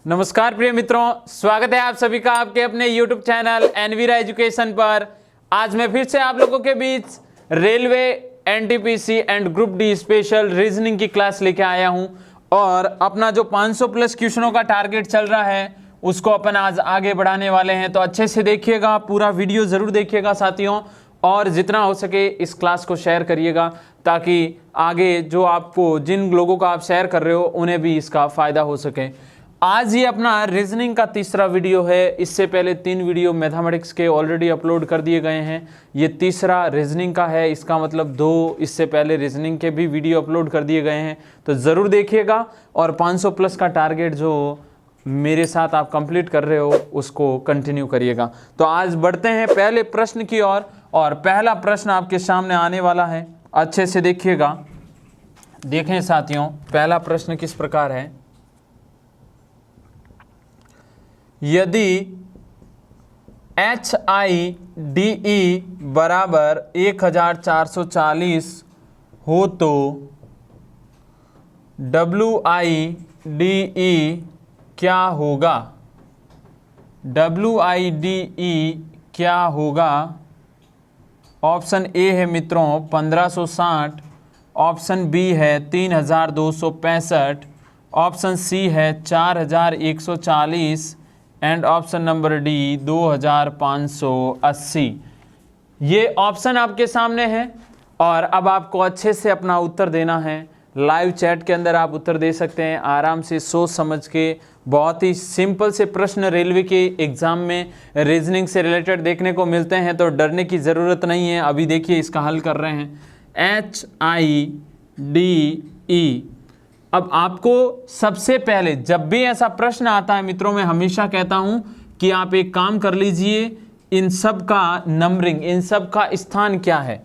नमस्कार प्रिय मित्रों, स्वागत है आप सभी का आपके अपने YouTube चैनल एनवीरा एजुकेशन पर। आज मैं फिर से आप लोगों के बीच railway, NTPC and group D special reasoning की क्लास लेके आया हूं और अपना जो 500 प्लस क्वेश्चनों का टारगेट चल रहा है उसको अपन आज आगे बढ़ाने वाले हैं। तो अच्छे से देखिएगा, पूरा वीडियो ज़रूर देखिएगा साथियों, और जितना हो सके इस क्लास को शेयर करिएगा ताकि आगे जो आपको जिन लोगों को आप शेयर कर रहे हो उन्हें भी इसका फ़ायदा हो सके। आज ये अपना रीजनिंग का तीसरा वीडियो है। इससे पहले 3 वीडियो मैथमेटिक्स के ऑलरेडी अपलोड कर दिए गए हैं। ये तीसरा रीजनिंग का है, इसका मतलब 2 इससे पहले रीजनिंग के भी वीडियो अपलोड कर दिए गए हैं। तो ज़रूर देखिएगा और 500 प्लस का टारगेट जो मेरे साथ आप कंप्लीट कर रहे हो उसको कंटिन्यू करिएगा। तो आज बढ़ते हैं पहले प्रश्न की ओर और पहला प्रश्न आपके सामने आने वाला है। अच्छे से देखिएगा। देखें साथियों, पहला प्रश्न किस प्रकार है। यदि HIDE बराबर 1440 हो तो WIDE क्या होगा। WIDE क्या होगा। ऑप्शन ए है मित्रों 1560, ऑप्शन बी है 3265, ऑप्शन सी है 4140 एंड ऑप्शन नंबर डी 2580। ये ऑप्शन आपके सामने है और अब आपको अच्छे से अपना उत्तर देना है। लाइव चैट के अंदर आप उत्तर दे सकते हैं आराम से, सोच समझ के। बहुत ही सिंपल से प्रश्न रेलवे के एग्ज़ाम में रीजनिंग से रिलेटेड देखने को मिलते हैं, तो डरने की ज़रूरत नहीं है। अभी देखिए इसका हल कर रहे हैं। HIDE। अब आपको सबसे पहले जब भी ऐसा प्रश्न आता है मित्रों, मैं हमेशा कहता हूं कि आप एक काम कर लीजिए, इन सब का नंबरिंग, इन सब का स्थान क्या है।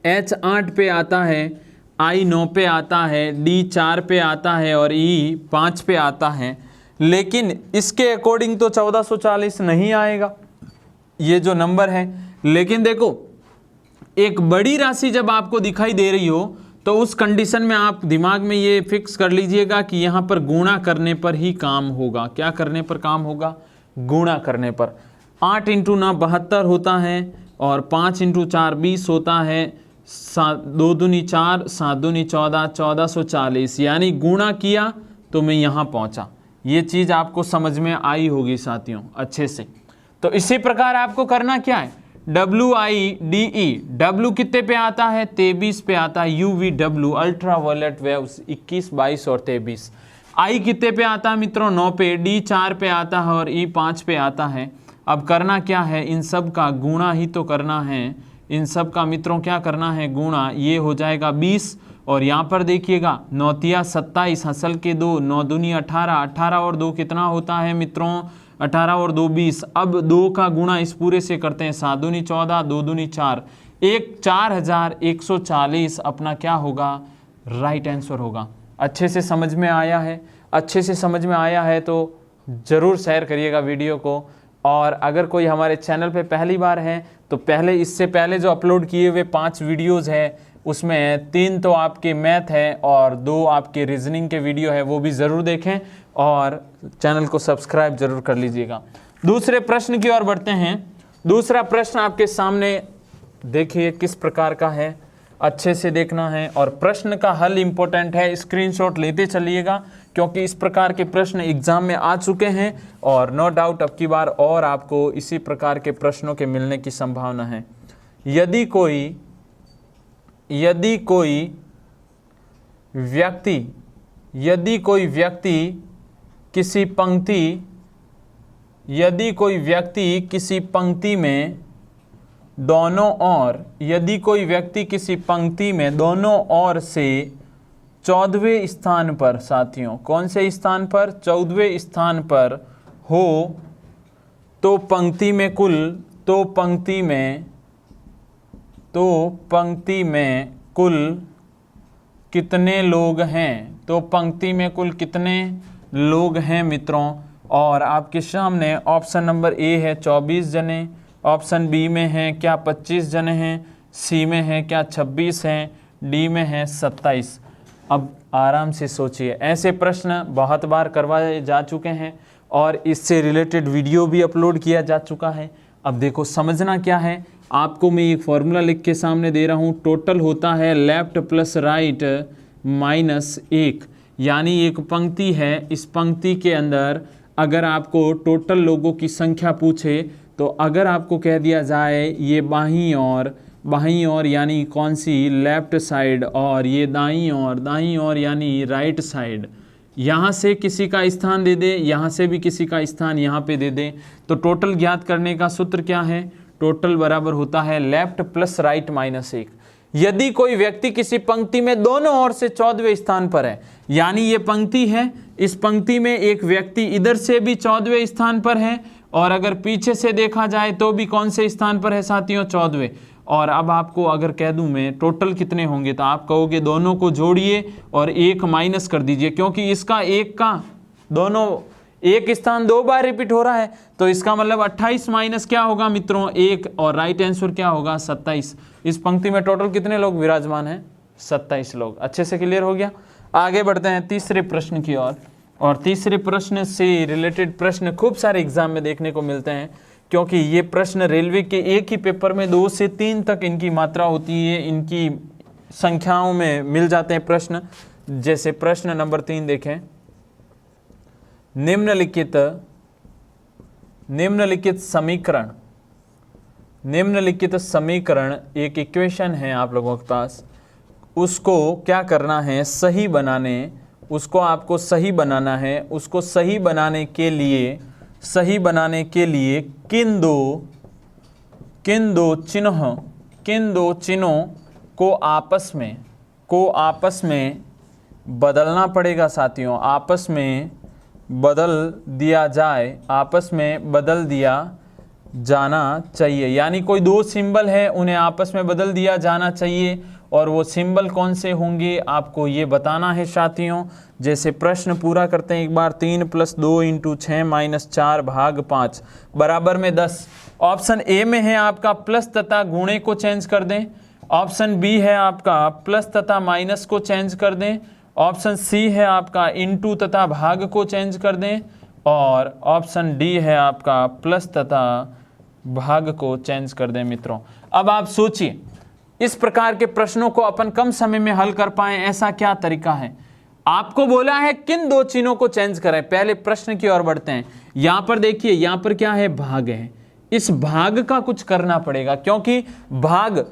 H 8 पे आता है, I 9 पे आता है, D 4 पे आता है और E 5 पे आता है। लेकिन इसके अकॉर्डिंग तो 1440 नहीं आएगा ये जो नंबर है। लेकिन देखो, एक बड़ी राशि जब आपको दिखाई दे रही हो तो उस कंडीशन में आप दिमाग में ये फिक्स कर लीजिएगा कि यहाँ पर गुणा करने पर ही काम होगा। क्या करने पर काम होगा? गुणा करने पर। 8 × 9 72 होता है और 5 × 4 20 होता है। 2 दूनी 4, 7 दूनी 14, 1440, यानी गुणा किया तो मैं यहाँ पहुँचा। ये चीज़ आपको समझ में आई होगी साथियों अच्छे से। तो इसी प्रकार आपको करना क्या है, WIDE, W कितने पे आता है? 23 पे आता है। UVW अल्ट्रा वायलेट वेव्स 21, 22 और 23। I कितने पे आता है मित्रों? 9 पे। D 4 पे आता है और E 5 पे आता है। अब करना क्या है, इन सब का गुणा ही तो करना है। इन सब का मित्रों क्या करना है? गुणा। ये हो जाएगा 20 और यहाँ पर देखिएगा 9 तिया 27, हसल के 2, 9 दूनी 18, 18 और 2 कितना होता है मित्रों? 18 और 2 20। अब 2 का गुणा इस पूरे से करते हैं। 7 दूनी 14, 2 दूनी 4, 4140 अपना क्या होगा? राइट आंसर होगा। अच्छे से समझ में आया है? अच्छे से समझ में आया है तो ज़रूर शेयर करिएगा वीडियो को। और अगर कोई हमारे चैनल पे पहली बार है तो पहले, इससे पहले जो अपलोड किए हुए 5 वीडियोज़ हैं उसमें 3 तो आपके मैथ है और 2 आपके रीजनिंग के वीडियो है, वो भी ज़रूर देखें और चैनल को सब्सक्राइब जरूर कर लीजिएगा। दूसरे प्रश्न की ओर बढ़ते हैं। दूसरा प्रश्न आपके सामने देखिए किस प्रकार का है, अच्छे से देखना है और प्रश्न का हल इम्पोर्टेंट है। स्क्रीनशॉट लेते चलिएगा क्योंकि इस प्रकार के प्रश्न एग्जाम में आ चुके हैं और नो डाउट अब की बार और आपको इसी प्रकार के प्रश्नों के मिलने की संभावना है। यदि कोई व्यक्ति किसी पंक्ति में दोनों ओर, यदि कोई व्यक्ति किसी पंक्ति में दोनों ओर से 14वें स्थान पर, साथियों कौन से स्थान पर? 14वें स्थान पर हो तो पंक्ति में कुल कितने लोग हैं? तो पंक्ति में कुल कितने लोग हैं मित्रों? और आपके सामने ऑप्शन नंबर ए है 24 जने, ऑप्शन बी में है क्या 25 जने हैं, सी में है क्या 26 हैं, डी में है 27। अब आराम से सोचिए, ऐसे प्रश्न बहुत बार करवाए जा चुके हैं और इससे रिलेटेड वीडियो भी अपलोड किया जा चुका है। अब देखो समझना क्या है, आपको मैं एक फॉर्मूला लिख के सामने दे रहा हूँ। टोटल होता है लेफ्ट प्लस राइट माइनस 1, यानी एक पंक्ति है, इस पंक्ति के अंदर अगर आपको टोटल लोगों की संख्या पूछे तो अगर आपको कह दिया जाए ये बाईं ओर यानी कौन सी, लेफ्ट साइड, और ये दाईं ओर यानी राइट साइड, यहाँ से किसी का स्थान दे दे, यहाँ से भी किसी का स्थान यहाँ पे दे दे, तो टोटल ज्ञात करने का सूत्र क्या है, टोटल बराबर होता है लेफ्ट प्लस राइट माइनस 1। यदि कोई व्यक्ति किसी पंक्ति में दोनों ओर से 14वें स्थान पर है, यानी ये पंक्ति है, इस पंक्ति में एक व्यक्ति इधर से भी 14वें स्थान पर है और अगर पीछे से देखा जाए तो भी कौन से स्थान पर है साथियों, 14वें। और अब आपको अगर कह दूं मैं टोटल कितने होंगे, तो आप कहोगे दोनों को जोड़िए और 1 माइनस कर दीजिए, क्योंकि इसका एक का दोनों एक स्थान 2 बार रिपीट हो रहा है, तो इसका मतलब 28 माइनस क्या होगा मित्रों, 1, और राइट आंसर क्या होगा 27। इस पंक्ति में टोटल कितने लोग विराजमान हैं, 27 लोग। अच्छे से क्लियर हो गया। आगे बढ़ते हैं तीसरे प्रश्न की ओर, और तीसरे प्रश्न से रिलेटेड प्रश्न खूब सारे एग्जाम में देखने को मिलते हैं, क्योंकि ये प्रश्न रेलवे के एक ही पेपर में 2 से 3 तक इनकी मात्रा होती है, इनकी संख्याओं में मिल जाते हैं प्रश्न। जैसे प्रश्न नंबर 3 देखें, निम्नलिखित समीकरण एक इक्वेशन है आप लोगों के पास, उसको क्या करना है, सही बनाने, उसको आपको सही बनाना है। उसको सही बनाने के लिए किन दो चिन्हों को आपस में बदलना पड़ेगा साथियों, आपस में बदल दिया जाना चाहिए। यानी कोई 2 सिंबल है, उन्हें आपस में बदल दिया जाना चाहिए, और वो सिंबल कौन से होंगे आपको ये बताना है साथियों। जैसे प्रश्न पूरा करते हैं एक बार, 3 + 2 × 6 - 4 भाग 5 बराबर में 10। ऑप्शन ए में है आपका प्लस तथा गुणे को चेंज कर दें, ऑप्शन बी है आपका प्लस तथा माइनस को चेंज कर दें, ऑप्शन सी है आपका इनटू तथा भाग को चेंज कर दें, और ऑप्शन डी है आपका प्लस तथा भाग को चेंज कर दें। मित्रों अब आप सोचिए, इस प्रकार के प्रश्नों को अपन कम समय में हल कर पाएं, ऐसा क्या तरीका है। आपको बोला है किन 2 चिन्हों को चेंज करें। पहले प्रश्न की ओर बढ़ते हैं। यहां पर देखिए, यहां पर क्या है, भाग है, इस भाग का कुछ करना पड़ेगा, क्योंकि भाग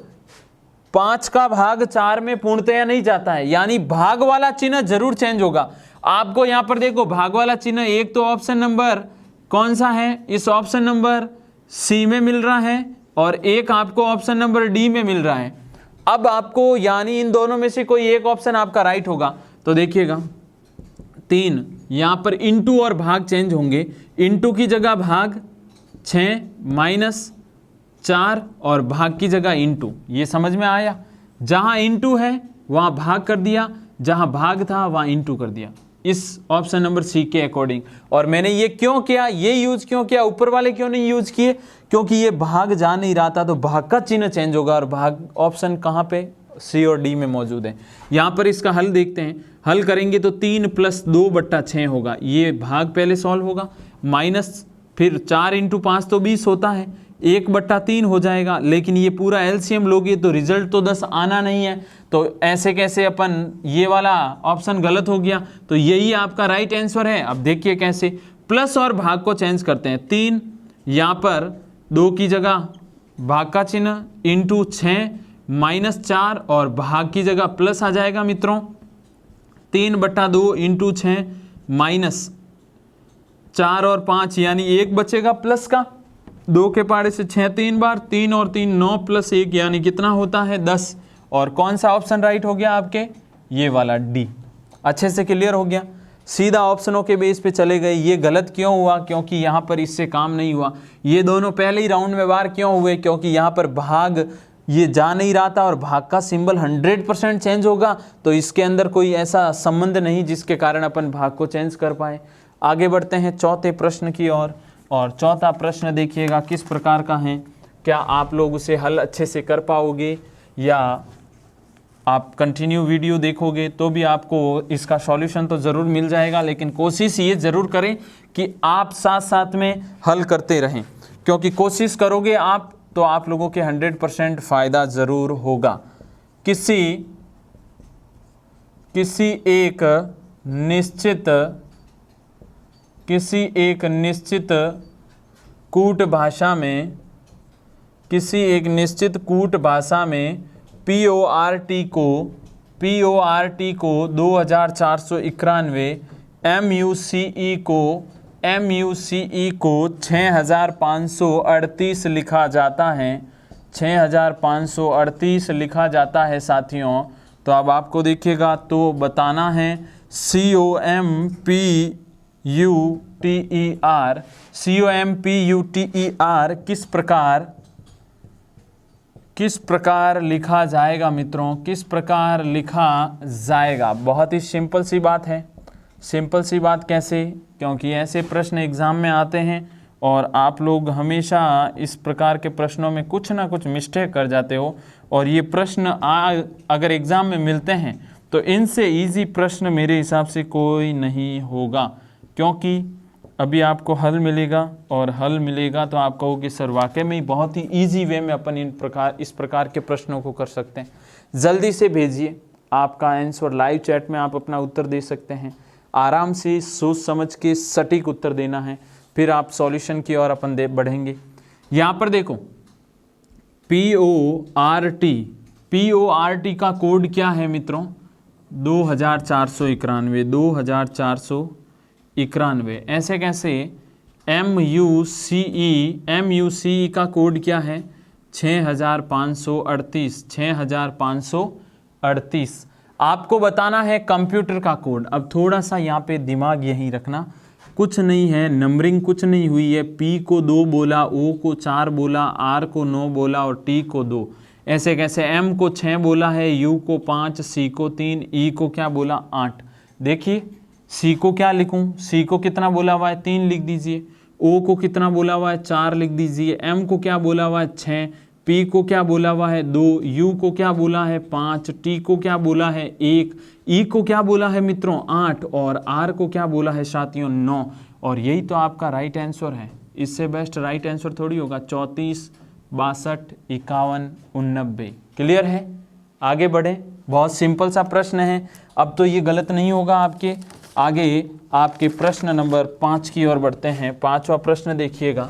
5 का भाग 4 में पूर्णतया नहीं जाता है, यानी भाग वाला चिन्ह जरूर चेंज होगा। आपको यहां पर देखो भाग वाला चिन्ह एक तो ऑप्शन नंबर कौन सा है, इस ऑप्शन नंबर सी में मिल रहा है, और एक आपको ऑप्शन नंबर डी में मिल रहा है। अब आपको यानी इन दोनों में से कोई एक ऑप्शन आपका राइट होगा। तो देखिएगा 3, यहां पर इनटू और भाग चेंज होंगे, इनटू की जगह भाग 6 माइनस 4 और भाग की जगह इनटू। ये समझ में आया, जहां इनटू है वहां भाग कर दिया, जहां भाग था वहां इनटू कर दिया, इस ऑप्शन नंबर सी के अकॉर्डिंग। और मैंने ये क्यों किया, ये यूज क्यों किया, ऊपर वाले क्यों नहीं यूज किए, क्योंकि ये भाग जा नहीं रहा था, तो भाग का चिन्ह चेंज होगा, और भाग ऑप्शन कहाँ पे, सी और डी में मौजूद है। यहाँ पर इसका हल देखते हैं, हल करेंगे तो 3 + 2/6 होगा, ये भाग पहले सॉल्व होगा, माइनस फिर 4 × 5 तो 20 होता है, 1/3 हो जाएगा। लेकिन ये पूरा एलसीएम लोगे तो रिजल्ट तो 10 आना नहीं है, तो ऐसे कैसे अपन, ये वाला ऑप्शन गलत हो गया, तो यही आपका राइट आंसर है। अब देखिए कैसे, प्लस और भाग को चेंज करते हैं, 3 यहाँ पर 2 की जगह भाग का चिन्ह इंटू 6 - 4 और भाग की जगह प्लस आ जाएगा मित्रों, 3/2 × 6 - 4 और 5 यानी 1 बचेगा प्लस का, 2 के पाड़े से 6 3 बार, 3 और 3 9 + 1 यानी कितना होता है 10। और कौन सा ऑप्शन राइट हो गया आपके, ये वाला डी। अच्छे से क्लियर हो गया, सीधा ऑप्शनों के बेस पे चले गए। ये गलत क्यों हुआ, क्योंकि यहाँ पर इससे काम नहीं हुआ। ये दोनों पहले ही राउंड में बार क्यों हुए, क्योंकि यहाँ पर भाग ये जा नहीं रहा था और भाग का सिंबल 100% चेंज होगा, तो इसके अंदर कोई ऐसा संबंध नहीं जिसके कारण अपन भाग को चेंज कर पाए। आगे बढ़ते हैं चौथे प्रश्न की ओर, और चौथा प्रश्न देखिएगा किस प्रकार का है, क्या आप लोग उसे हल अच्छे से कर पाओगे या आप कंटिन्यू वीडियो देखोगे तो भी आपको इसका सॉल्यूशन तो ज़रूर मिल जाएगा, लेकिन कोशिश ये ज़रूर करें कि आप साथ साथ में हल करते रहें, क्योंकि कोशिश करोगे आप तो आप लोगों के 100% फ़ायदा ज़रूर होगा। किसी एक निश्चित कूट भाषा में PORT को 2491, MUCE को 6538 लिखा जाता है, 6538 लिखा जाता है साथियों। तो अब आपको देखिएगा तो बताना है COMPUTER किस प्रकार लिखा जाएगा मित्रों, किस प्रकार लिखा जाएगा। बहुत ही सिंपल सी बात है। सिंपल सी बात कैसे? क्योंकि ऐसे प्रश्न एग्ज़ाम में आते हैं और आप लोग हमेशा इस प्रकार के प्रश्नों में कुछ ना कुछ मिस्टेक कर जाते हो, और ये प्रश्न अगर एग्ज़ाम में मिलते हैं तो इनसे इजी प्रश्न मेरे हिसाब से कोई नहीं होगा, क्योंकि अभी आपको हल मिलेगा और हल मिलेगा तो आप कहोगे सर वाकई में बहुत ही इजी वे में अपन इस प्रकार के प्रश्नों को कर सकते हैं। जल्दी से भेजिए आपका आंसर, लाइव चैट में आप अपना उत्तर दे सकते हैं। आराम से सोच समझ के सटीक उत्तर देना है, फिर आप सॉल्यूशन की ओर अपन बढ़ेंगे। यहाँ पर देखो PORT का कोड क्या है मित्रों? 2491। ऐसे कैसे? MUCE का कोड क्या है? 6538। आपको बताना है कंप्यूटर का कोड। अब थोड़ा सा यहाँ पे दिमाग यहीं रखना, कुछ नहीं है, नंबरिंग कुछ नहीं हुई है। P को 2 बोला, O को 4 बोला, R को 9 बोला और T को 2। ऐसे कैसे? M को 6 बोला है, U को 5, C को 3, E को क्या बोला? 8। देखिए C को क्या लिखूं? C को कितना बोला हुआ है? 3 लिख दीजिए। O को कितना बोला हुआ है? 4 लिख दीजिए। M को क्या बोला हुआ है? 6। P को क्या बोला हुआ है? 2। U को क्या बोला है? 5। T को क्या बोला है? 1। E को क्या बोला है मित्रों? 8। और R को क्या बोला है साथियों? 9। और यही तो आपका राइट आंसर है। इससे बेस्ट राइट आंसर थोड़ी होगा। 34, 62, 51, 89। क्लियर है? आगे बढ़े। बहुत सिंपल सा प्रश्न है। अब तो ये गलत नहीं होगा आपके। आगे आपके प्रश्न नंबर 5 की ओर बढ़ते हैं। 5वां प्रश्न देखिएगा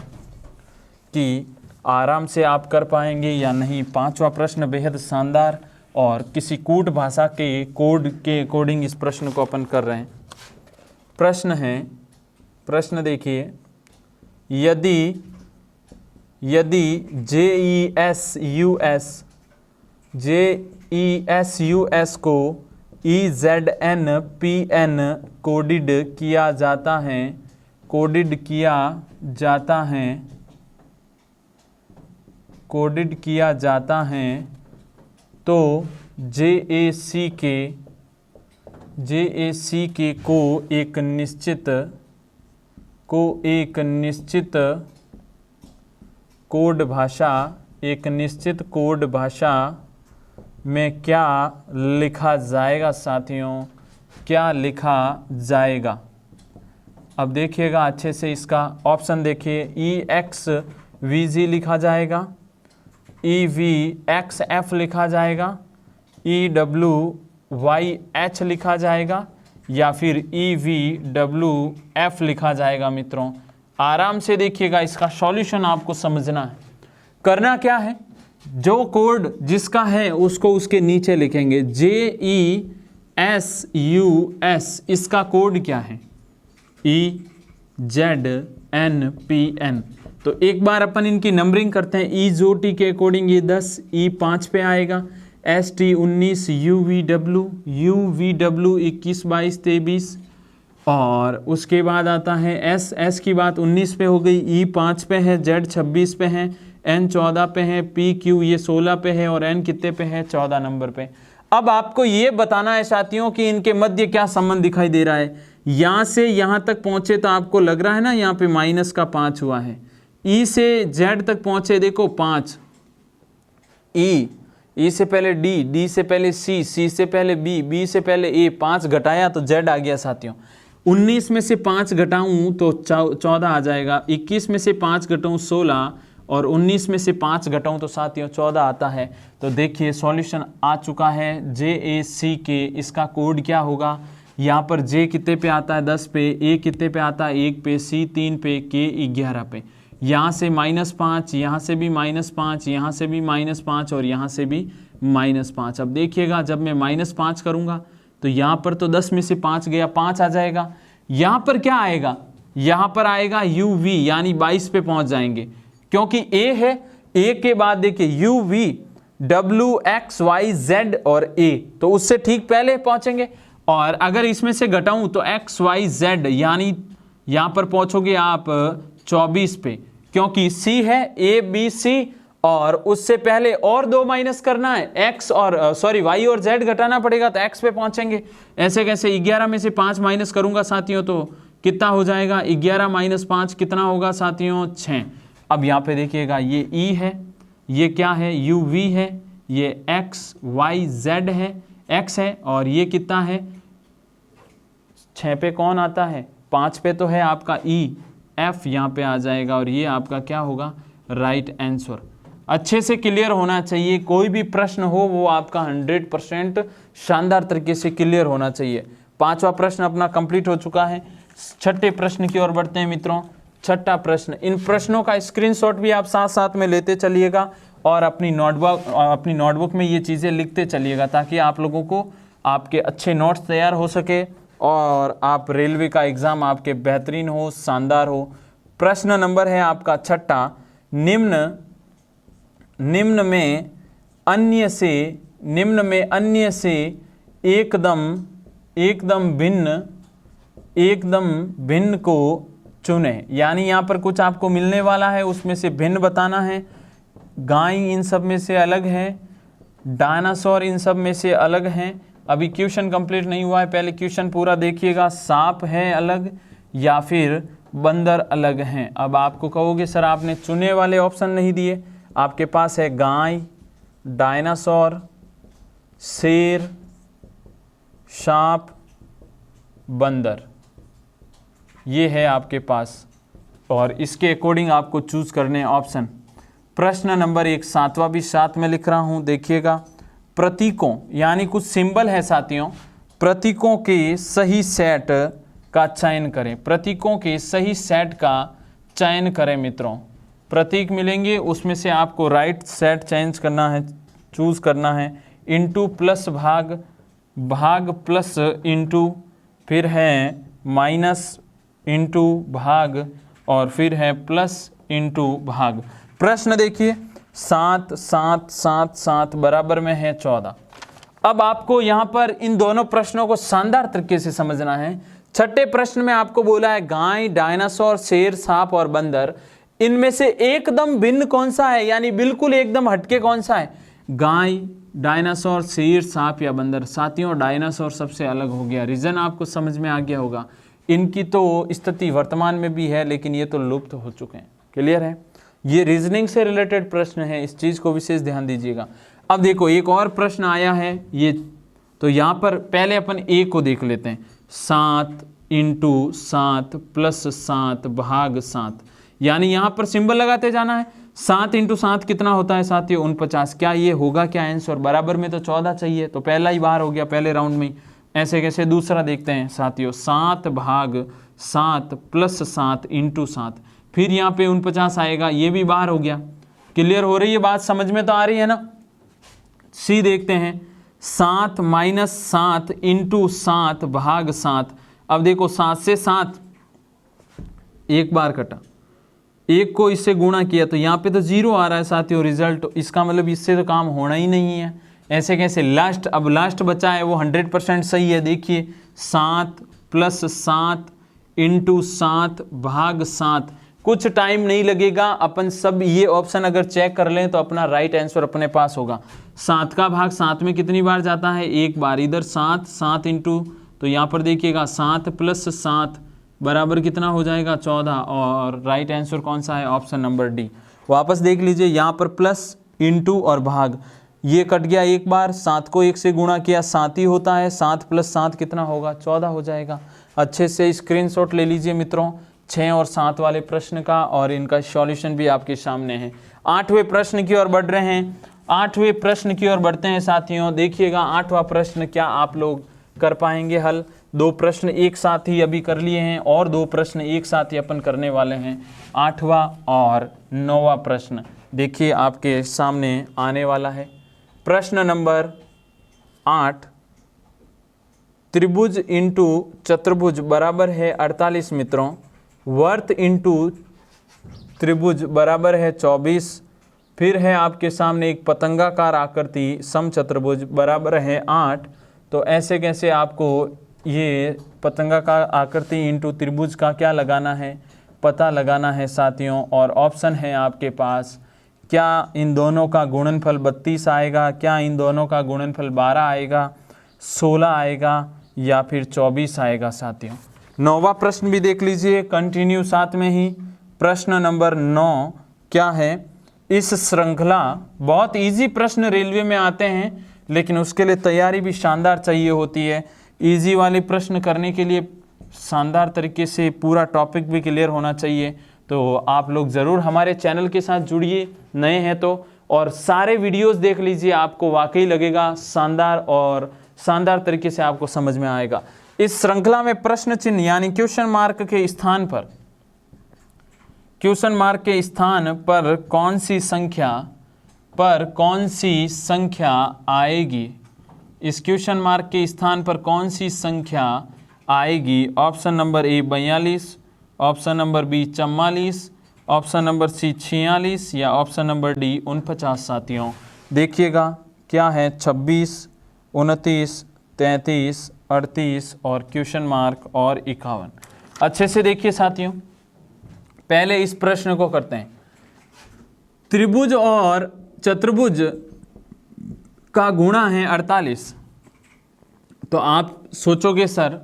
कि आराम से आप कर पाएंगे या नहीं। 5वां प्रश्न बेहद शानदार और किसी कूट भाषा के कोड के अकॉर्डिंग इस प्रश्न को अपन कर रहे हैं। प्रश्न देखिए, यदि JESUS को EZNPN कोडिड किया जाता है तो JACK को एक निश्चित कोड भाषा में क्या लिखा जाएगा साथियों? क्या लिखा जाएगा? अब देखिएगा अच्छे से, इसका ऑप्शन देखिए। EXVG लिखा जाएगा, EVXF लिखा जाएगा, EWYH लिखा जाएगा या फिर EVWF लिखा जाएगा। मित्रों आराम से देखिएगा, इसका सॉल्यूशन आपको समझना है। करना क्या है? जो कोड जिसका है उसको उसके नीचे लिखेंगे। JESUS इसका कोड क्या है? EZNPN। तो एक बार अपन इनकी नंबरिंग करते हैं। EZOT के अकॉर्डिंग ये 10, E 5 पे आएगा, ST 19, UVW 21, 22, 23 और उसके बाद आता है S की बात 19 पे हो गई, E 5 पे है, Z 26 पे है, N 14 पे है, PQ ये 16 पे है और N कितने पे है? 14 नंबर पे। अब आपको ये बताना है साथियों कि इनके मध्य क्या संबंध दिखाई दे रहा है। यहाँ से यहाँ तक पहुँचे तो आपको लग रहा है ना, यहाँ पे माइनस का 5 हुआ है। E से Z तक पहुँचे देखो 5, E E से पहले D, D से पहले C, C से पहले B, B से पहले A, 5 घटाया तो Z आ गया साथियों। 19 में से 5 घटाऊं तो 14 आ जाएगा, 21 में से 5 घटाऊं 16, और 19 में से 5 घटाऊं तो साथियों 14 आता है। तो देखिए सॉल्यूशन आ चुका है JACK। इसका कोड क्या होगा, यहाँ पर J कितने पे आता है 10 पे, A कितने पे आता है 1 पे, C 3 पे, K 11 पे। यहाँ से -5, यहाँ से भी -5, यहाँ से भी -5 और यहाँ से भी -5। अब देखिएगा जब मैं -5 करूँगा तो यहाँ पर तो 10 में से 5 गया, 5 आ जाएगा। यहाँ पर क्या आएगा, यहाँ पर आएगा UV, यानी 22 पे पहुँच जाएंगे, क्योंकि A है। A के बाद देखिए UV W X Y Z और A, तो उससे ठीक पहले पहुँचेंगे। और अगर इसमें से घटाऊँ तो X Y Z, यानी यहाँ पर पहुँचोगे आप 24 पे, क्योंकि C है A B C और उससे पहले और 2 माइनस करना है, X और Y और Z घटाना पड़ेगा तो X पे पहुंचेंगे। ऐसे कैसे 11 में से 5 माइनस करूंगा साथियों तो कितना हो जाएगा, 11 - 5 कितना होगा साथियों 6। अब यहाँ पे देखिएगा ये E है, ये क्या है UV है, ये X Y Z है, X है, और ये कितना है 6 पे कौन आता है, 5 पे तो है आपका E, F यहाँ पे आ जाएगा, और ये आपका क्या होगा राइट आंसर। अच्छे से क्लियर होना चाहिए, कोई भी प्रश्न हो वो आपका 100% शानदार तरीके से क्लियर होना चाहिए। 5वां प्रश्न अपना कंप्लीट हो चुका है। 6ठे प्रश्न की ओर बढ़ते हैं मित्रों। 6ठा प्रश्न, इन प्रश्नों का स्क्रीनशॉट भी आप साथ साथ में लेते चलिएगा और अपनी नोटबुक में ये चीज़ें लिखते चलिएगा, ताकि आप लोगों को आपके अच्छे नोट्स तैयार हो सके और आप रेलवे का एग्ज़ाम आपके बेहतरीन हो, शानदार हो। प्रश्न नंबर है आपका 6ठा, निम्न में अन्य से एकदम भिन्न को चुने। यानी यहाँ पर कुछ आपको मिलने वाला है, उसमें से भिन्न बताना है। गाय इन सब में से अलग है, डायनासोर इन सब में से अलग हैं। अभी क्वेश्चन कंप्लीट नहीं हुआ है, पहले क्वेश्चन पूरा देखिएगा। सांप है अलग या फिर बंदर अलग हैं। अब आपको कहोगे सर आपने चुने वाले ऑप्शन नहीं दिए। आपके पास है गाय, डायनासोर, शेर, सांप, बंदर, ये है आपके पास, और इसके अकॉर्डिंग आपको चूज करने ऑप्शन। प्रश्न नंबर 1, 7वां भी साथ में लिख रहा हूं, देखिएगा। प्रतीकों यानी कुछ सिंबल है साथियों, प्रतीकों के सही सेट का चयन करें। प्रतीकों के सही सेट का चयन करें मित्रों। प्रतीक मिलेंगे, उसमें से आपको राइट सेट चेंज करना है, चूज करना है। इनटू प्लस भाग प्लस इनटू, फिर है माइनस इनटू भाग, और फिर है प्लस इनटू भाग। प्रश्न देखिए, 7 7 7 7 बराबर में है 14। अब आपको यहाँ पर इन दोनों प्रश्नों को शानदार तरीके से समझना है। 6ठे प्रश्न में आपको बोला है गाय, डायनासोर, शेर, सांप और बंदर, इनमें से एकदम भिन्न कौन सा है, यानी बिल्कुल एकदम हटके कौन सा है, गाय, डायनासोर, शेर, सांप या बंदर। साथियों डायनासोर सबसे अलग हो गया, रीजन आपको समझ में आ गया होगा। इनकी तो स्थिति वर्तमान में भी है, लेकिन ये तो लुप्त हो चुके हैं। क्लियर है, ये रीजनिंग से रिलेटेड प्रश्न है, इस चीज को विशेष ध्यान दीजिएगा। अब देखो एक और प्रश्न आया है ये, तो यहाँ पर पहले अपन ए को देख लेते हैं। 7 × 7 + 7 भाग 7, यानी यहाँ पर सिंबल लगाते जाना है। 7 × 7 कितना होता है साथियों 49। क्या ये होगा क्या आंसर, बराबर में तो 14 चाहिए, तो पहला ही बार हो गया पहले राउंड में। ऐसे कैसे दूसरा देखते हैं साथियों, 7 भाग 7 + 7 × 7, फिर यहाँ पे 49 आएगा, ये भी बाहर हो गया। क्लियर हो रही है बात, समझ में तो आ रही है ना। सी देखते हैं, 7 - 7 × 7 भाग 7। अब देखो 7 से 7 एक बार कटा, एक को इससे गुणा किया तो यहाँ पे तो 0 आ रहा है साथियों रिजल्ट, इसका मतलब इससे तो काम होना ही नहीं है। ऐसे कैसे लास्ट, अब लास्ट बचा है वो 100% सही है। देखिए 7 + 7 × 7 भाग 7, कुछ टाइम नहीं लगेगा, अपन सब ये ऑप्शन अगर चेक कर लें तो अपना राइट आंसर अपने पास होगा। 7 का भाग 7 में कितनी बार जाता है, एक बार। इधर 7 7 इंटू, तो यहाँ पर देखिएगा 7 + 7 बराबर कितना हो जाएगा 14, और राइट आंसर कौन सा है, ऑप्शन नंबर डी। वापस देख लीजिए, यहाँ पर प्लस इंटू और भाग, ये कट गया एक बार, 7 को 1 से गुणा किया 7 ही होता है, 7 + 7 कितना होगा, 14 हो जाएगा। अच्छे से स्क्रीनशॉट ले लीजिए मित्रों 6 और 7 वाले प्रश्न का, और इनका सॉल्यूशन भी आपके सामने है। 8वें प्रश्न की ओर बढ़ रहे हैं, 8वें प्रश्न की ओर बढ़ते हैं साथियों। देखिएगा 8वां प्रश्न क्या आप लोग कर पाएंगे हल। 2 प्रश्न एक साथ ही अभी कर लिए हैं और 2 प्रश्न एक साथ ही अपन करने वाले हैं। 8वां और 9वां प्रश्न देखिए आपके सामने आने वाला है। प्रश्न नंबर 8, त्रिभुज इंटू चतुर्भुज बराबर है 48 मित्रों। वर्त इंटू त्रिभुज बराबर है 24। फिर है आपके सामने एक पतंगाकार आकृति समचतुर्भुज बराबर है 8। तो ऐसे कैसे आपको ये पतंगाकार आकृति इंटू त्रिभुज का क्या लगाना है, पता लगाना है साथियों। और ऑप्शन है आपके पास, क्या इन दोनों का गुणनफल 32 आएगा, क्या इन दोनों का गुणनफल 12 आएगा, 16 आएगा या फिर 24 आएगा साथियों। 9वां प्रश्न भी देख लीजिए, कंटिन्यू साथ में ही। प्रश्न नंबर 9 क्या है, इस श्रृंखला, बहुत इजी प्रश्न रेलवे में आते हैं लेकिन उसके लिए तैयारी भी शानदार चाहिए होती है। इजी वाले प्रश्न करने के लिए शानदार तरीके से पूरा टॉपिक भी क्लियर होना चाहिए। तो आप लोग ज़रूर हमारे चैनल के साथ जुड़िए नए हैं तो, और सारे वीडियोस देख लीजिए, आपको वाकई लगेगा शानदार और शानदार तरीके से आपको समझ में आएगा। इस श्रृंखला में प्रश्न चिन्ह यानी क्वेश्चन मार्क के स्थान पर, क्वेश्चन मार्क के स्थान पर कौन सी संख्या आएगी, इस क्वेश्चन मार्क के स्थान पर कौन सी संख्या आएगी। Option number A 42, option number B 44, option number C 46 या ऑप्शन नंबर डी 49 साथियों। देखिएगा क्या है, 26, 29, 33, 38 और क्वेश्चन मार्क और 51। अच्छे से देखिए साथियों, पहले इस प्रश्न को करते हैं। त्रिभुज और चतुर्भुज का गुणा है 48। तो आप सोचोगे सर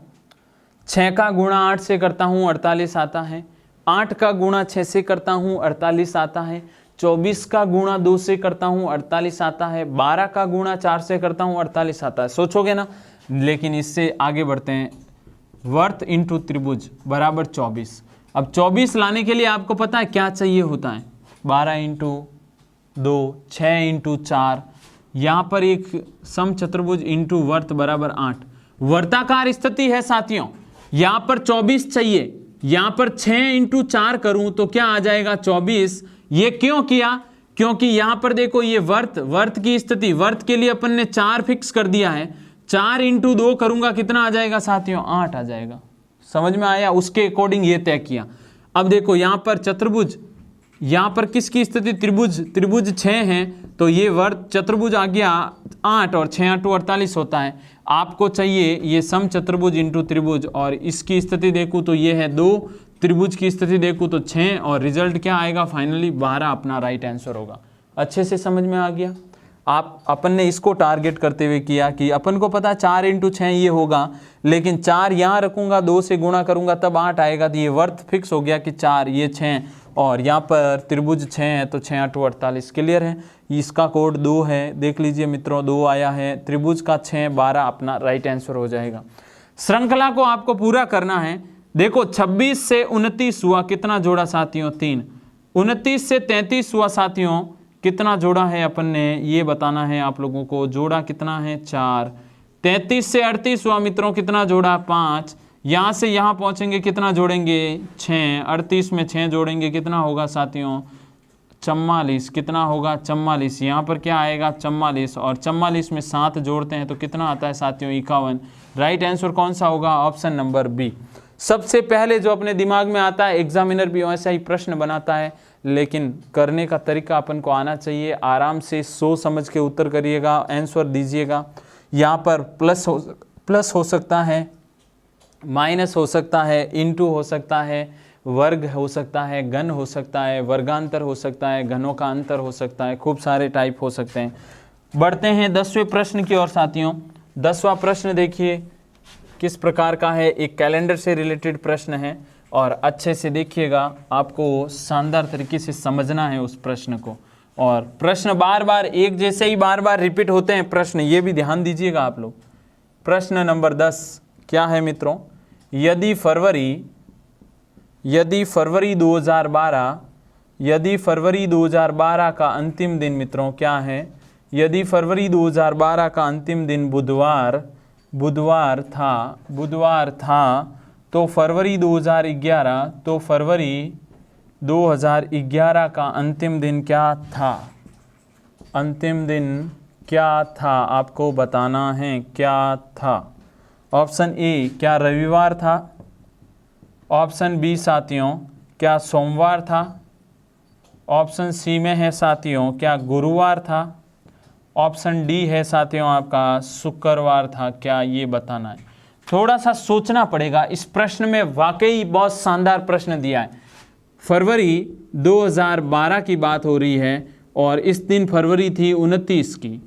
6 का गुणा 8 से करता हूँ 48 आता है, 8 का गुणा 6 से करता हूँ 48 आता है, 24 का गुणा 2 से करता हूँ 48 आता है, 12 का गुणा 4 से करता हूँ 48 आता है। सोचोगे ना, लेकिन इससे आगे बढ़ते हैं। वर्त इंटू त्रिभुज बराबर 24। अब 24 लाने के लिए आपको पता है क्या चाहिए होता है, 12 इंटू 2, 6 इंटू 4, यहाँ पर एक समचतुर्भुज इंटू वर्त बराबर 8। वर्ताकार स्थिति है साथियों, यहाँ पर 24 चाहिए, यहाँ पर 6 इंटू 4 करूं तो क्या आ जाएगा 24। ये क्यों किया, क्योंकि यहाँ पर देखो ये वर्त की स्थिति, वर्त के लिए अपन ने 4 फिक्स कर दिया है। 4 इंटू 2 करूंगा कितना आ जाएगा साथियों, 8 आ जाएगा। समझ में आया, उसके अकॉर्डिंग ये तय किया। अब देखो यहाँ पर चतुर्भुज, यहाँ पर किसकी स्थिति, त्रिभुज 6 हैं, तो ये वर्त चतुर्भुज आ गया 8 और 6 8 48 होता है। आपको चाहिए ये सम चतुर्भुज इंटू त्रिभुज, और इसकी स्थिति देखूँ तो ये है 2, त्रिभुज की स्थिति देखूँ तो 6, और रिजल्ट क्या आएगा फाइनली 12 अपना राइट आंसर होगा। अच्छे से समझ में आ गया। आप अपन ने इसको टारगेट करते हुए किया कि अपन को पता 4 इंटू 6 ये होगा, लेकिन 4 यहाँ रखूँगा, 2 से गुणा करूँगा तब 8 आएगा। तो ये वर्त फिक्स हो गया कि 4, ये 6, और यहाँ पर त्रिभुज 6 है तो 6 8 48 क्लियर है। इसका कोड 2 है, देख लीजिए मित्रों 2 आया है। त्रिभुज का 6 12 अपना राइट आंसर हो जाएगा। श्रृंखला को आपको पूरा करना है। देखो 26 से 29 हुआ, कितना जोड़ा साथियों 3। 29 से 33 हुआ साथियों, कितना जोड़ा है अपन ने ये बताना है आप लोगों को। जोड़ा कितना है 4। 33 से 38 हुआ मित्रों, कितना जोड़ा 5। यहाँ से यहाँ पहुँचेंगे कितना जोड़ेंगे 6। 38 में 6 जोड़ेंगे कितना होगा साथियों 44। कितना होगा 44। यहाँ पर क्या आएगा 44, और 44 में 7 जोड़ते हैं तो कितना आता है साथियों 51। राइट आंसर कौन सा होगा, ऑप्शन नंबर बी। सबसे पहले जो अपने दिमाग में आता है, एग्जामिनर भी वैसा ही प्रश्न बनाता है, लेकिन करने का तरीका अपन को आना चाहिए। आराम से सोच समझ के उत्तर करिएगा, आंसर दीजिएगा। यहाँ पर प्लस हो सकता है, माइनस हो सकता है, इनटू हो सकता है, वर्ग हो सकता है, घन हो सकता है, वर्गांतर हो सकता है, घनों का अंतर हो सकता है, खूब सारे टाइप हो सकते हैं। बढ़ते हैं 10वें प्रश्न की ओर साथियों। 10वां प्रश्न देखिए किस प्रकार का है, एक कैलेंडर से रिलेटेड प्रश्न है, और अच्छे से देखिएगा, आपको शानदार तरीके से समझना है उस प्रश्न को। और प्रश्न बार बार एक जैसे ही बार बार रिपीट होते हैं प्रश्न, ये भी ध्यान दीजिएगा आप लोग। प्रश्न नंबर 10 क्या है मित्रों, यदि फरवरी 2012 का अंतिम दिन मित्रों क्या है, यदि फरवरी 2012 का अंतिम दिन बुधवार था तो फरवरी 2011 का अंतिम दिन क्या था, अंतिम दिन क्या था आपको बताना है, क्या था। ऑप्शन ए क्या रविवार था, ऑप्शन बी साथियों क्या सोमवार था, ऑप्शन सी में है साथियों क्या गुरुवार था, ऑप्शन डी है साथियों आपका शुक्रवार था, क्या ये बताना है। थोड़ा सा सोचना पड़ेगा, इस प्रश्न में वाकई बहुत शानदार प्रश्न दिया है। फरवरी 2012 की बात हो रही है और इस दिन फरवरी थी 29 की,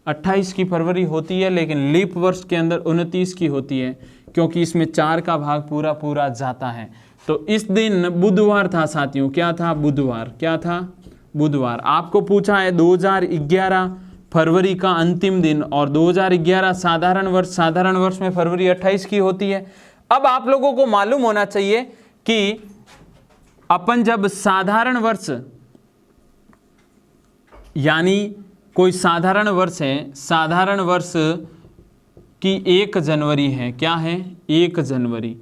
28 की फरवरी होती है लेकिन लीप वर्ष के अंदर 29 की होती है क्योंकि इसमें 4 का भाग पूरा जाता है। तो इस दिन बुधवार था साथियों, क्या था, बुधवार, क्या था, बुधवार। आपको पूछा है 2011 फरवरी का अंतिम दिन और 2011 साधारण वर्ष में फरवरी 28 की होती है। अब आप लोगों को मालूम होना चाहिए कि अपन जब साधारण वर्ष यानी कोई साधारण वर्ष है, साधारण वर्ष की 1 जनवरी है, क्या है 1 जनवरी,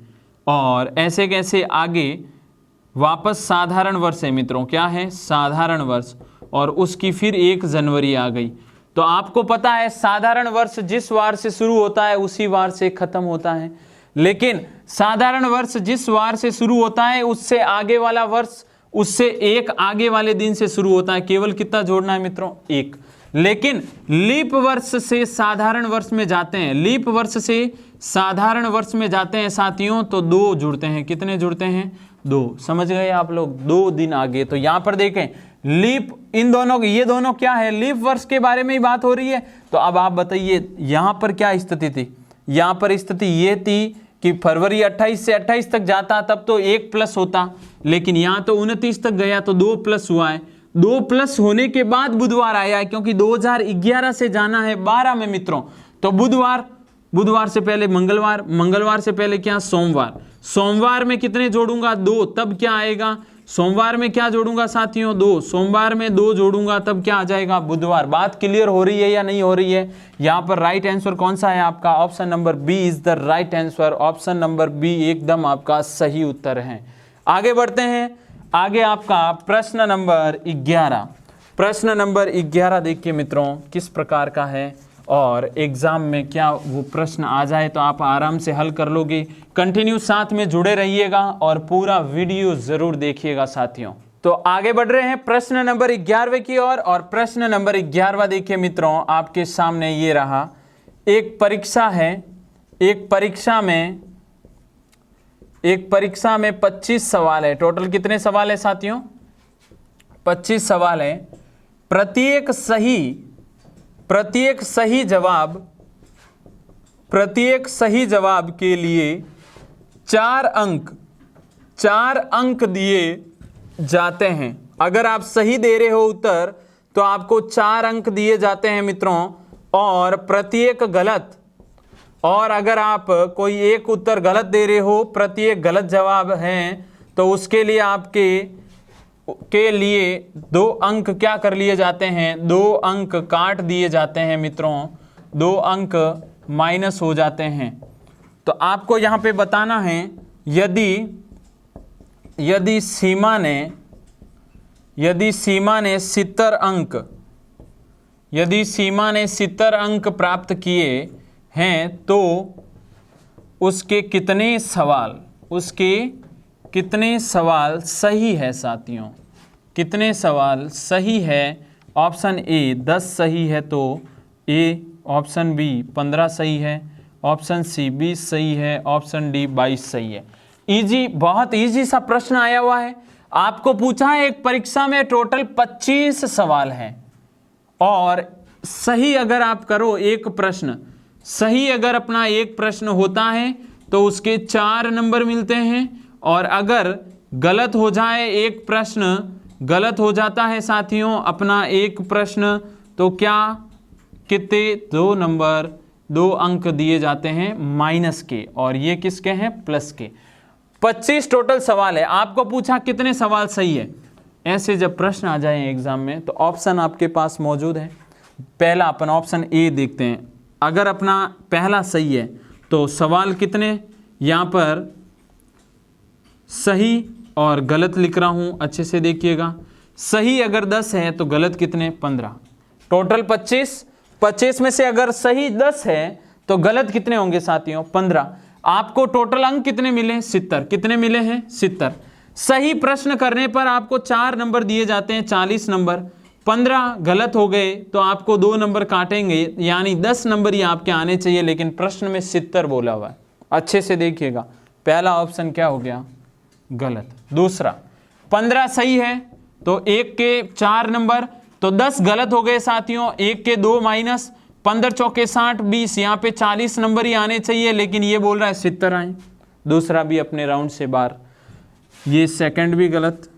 और ऐसे कैसे आगे वापस साधारण वर्ष है मित्रों, क्या है साधारण वर्ष, और उसकी फिर 1 जनवरी आ गई। तो आपको पता है साधारण वर्ष जिस वार से शुरू होता है उसी वार से खत्म होता है, लेकिन साधारण वर्ष जिस वार से शुरू होता है उससे आगे वाला वर्ष उससे एक आगे वाले दिन से शुरू होता है। केवल कितना जोड़ना है मित्रों, 1। लेकिन लीप वर्ष से साधारण वर्ष में जाते हैं, लीप वर्ष से साधारण वर्ष में जाते हैं साथियों तो 2 जुड़ते हैं। कितने जुड़ते हैं, 2। समझ गए आप लोग, 2 दिन आगे। तो यहां पर देखें लीप, इन दोनों, ये दोनों क्या है, लीप वर्ष के बारे में ही बात हो रही है। तो अब आप बताइए यहां पर क्या स्थिति थी, यहां पर स्थिति ये थी कि फरवरी 28 से 28 तक जाता तब तो 1 प्लस होता, लेकिन यहां तो 29 तक गया तो 2 प्लस हुआ है। 2 प्लस होने के बाद बुधवार आया है क्योंकि 2011 से जाना है 12 में मित्रों। तो बुधवार से पहले मंगलवार से पहले क्या, सोमवार में कितने जोड़ूंगा, 2, तब क्या आएगा, सोमवार में क्या जोड़ूंगा साथियों, 2, सोमवार में 2 जोड़ूंगा तब क्या आ जाएगा, बुधवार। बात क्लियर हो रही है या नहीं हो रही है। यहां पर राइट आंसर कौन सा है आपका, option number B is the right answer. Option number B एकदम आपका सही उत्तर है। आगे बढ़ते हैं, आगे आपका प्रश्न नंबर 11। प्रश्न नंबर 11 देखिए मित्रों किस प्रकार का है और एग्जाम में क्या वो प्रश्न आ जाए तो आप आराम से हल कर लोगे। कंटिन्यू साथ में जुड़े रहिएगा और पूरा वीडियो जरूर देखिएगा साथियों। तो आगे बढ़ रहे हैं प्रश्न नंबर 11वें की ओर और प्रश्न नंबर 11वां देखिए मित्रों आपके सामने ये रहा। एक परीक्षा है, एक परीक्षा में 25 सवाल है। टोटल कितने सवाल है साथियों, 25 सवाल है। प्रत्येक सही जवाब के लिए 4 अंक दिए जाते हैं। अगर आप सही दे रहे हो उत्तर तो आपको 4 अंक दिए जाते हैं मित्रों, और प्रत्येक गलत, और अगर आप कोई एक उत्तर गलत दे रहे हो, प्रत्येक गलत जवाब है तो उसके लिए के लिए 2 अंक क्या कर लिए जाते हैं, 2 अंक काट दिए जाते हैं मित्रों, 2 अंक माइनस हो जाते हैं। तो आपको यहां पे बताना है यदि सीमा ने 70 अंक प्राप्त किए हैं तो उसके कितने सवाल सही है साथियों, कितने सवाल सही है। ऑप्शन ए 10 सही है तो ए, ऑप्शन बी 15 सही है, ऑप्शन सी 20 सही है, ऑप्शन डी 22 सही है। इजी, बहुत इजी सा प्रश्न आया हुआ है। आपको पूछा है एक परीक्षा में टोटल 25 सवाल हैं और सही अगर आप करो एक प्रश्न, सही अगर अपना एक प्रश्न होता है तो उसके 4 नंबर मिलते हैं, और अगर गलत हो जाए एक प्रश्न गलत हो जाता है साथियों अपना एक प्रश्न, तो क्या कितने 2 नंबर 2 अंक दिए जाते हैं माइनस के, और ये किसके हैं प्लस के। 25 टोटल सवाल है, आपको पूछा कितने सवाल सही है। ऐसे जब प्रश्न आ जाए एग्जाम में तो ऑप्शन आपके पास मौजूद है। पहला अपन ऑप्शन ए देखते हैं, अगर अपना पहला सही है तो सवाल कितने, यहाँ पर सही और गलत लिख रहा हूँ, अच्छे से देखिएगा। सही अगर 10 है तो गलत कितने 15, टोटल 25 में से अगर सही 10 है तो गलत कितने होंगे साथियों 15। आपको टोटल अंक कितने मिले 70, कितने मिले हैं 70। सही प्रश्न करने पर आपको 4 नंबर दिए जाते हैं 40 नंबर, 15 गलत हो गए तो आपको 2 नंबर काटेंगे, यानी 10 नंबर ही आपके आने चाहिए, लेकिन प्रश्न में 70 बोला हुआ है। अच्छे से देखिएगा, पहला ऑप्शन क्या हो गया गलत। दूसरा 15 सही है तो 1 के 4 नंबर, तो 10 गलत हो गए साथियों, 1 के 2 माइनस, 15 चौके 60 20, यहाँ पे 40 नंबर ही आने चाहिए, लेकिन ये बोल रहा है 70 आए। दूसरा भी अपने राउंड से बाहर, ये सेकंड भी गलत,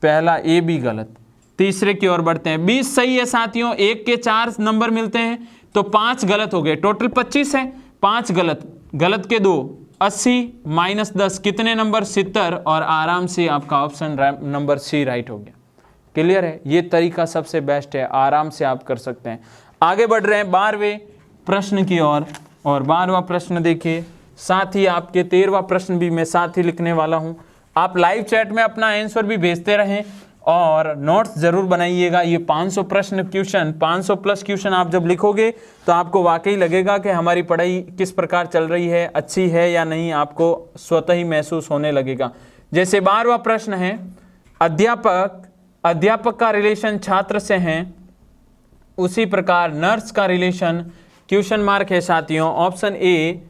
पहला ए भी गलत। तीसरे की ओर बढ़ते हैं, 20 सही है साथियों, 1 के 4 नंबर मिलते हैं तो 5 गलत हो गए, टोटल 25 है, 5 गलत, गलत के 2 80 माइनस 10 कितने नंबर 70, और आराम से आपका ऑप्शन नंबर सी राइट हो गया। क्लियर है, ये तरीका सबसे बेस्ट है, आराम से आप कर सकते हैं। आगे बढ़ रहे हैं 12वें प्रश्न की ओर, और 12वां प्रश्न देखिए, साथ ही आपके 13वां प्रश्न भी मैं साथ ही लिखने वाला हूं। आप लाइव चैट में अपना आंसर भी भेजते रहें और नोट्स जरूर बनाइएगा। ये 500 प्रश्न क्वेश्चन, 500 प्लस क्वेश्चन आप जब लिखोगे तो आपको वाकई लगेगा कि हमारी पढ़ाई किस प्रकार चल रही है, अच्छी है या नहीं, आपको स्वतः ही महसूस होने लगेगा। जैसे 12वां प्रश्न है, अध्यापक का रिलेशन छात्र से है, उसी प्रकार नर्स का रिलेशन क्वेश्चन मार्क है साथियों। ऑप्शन ए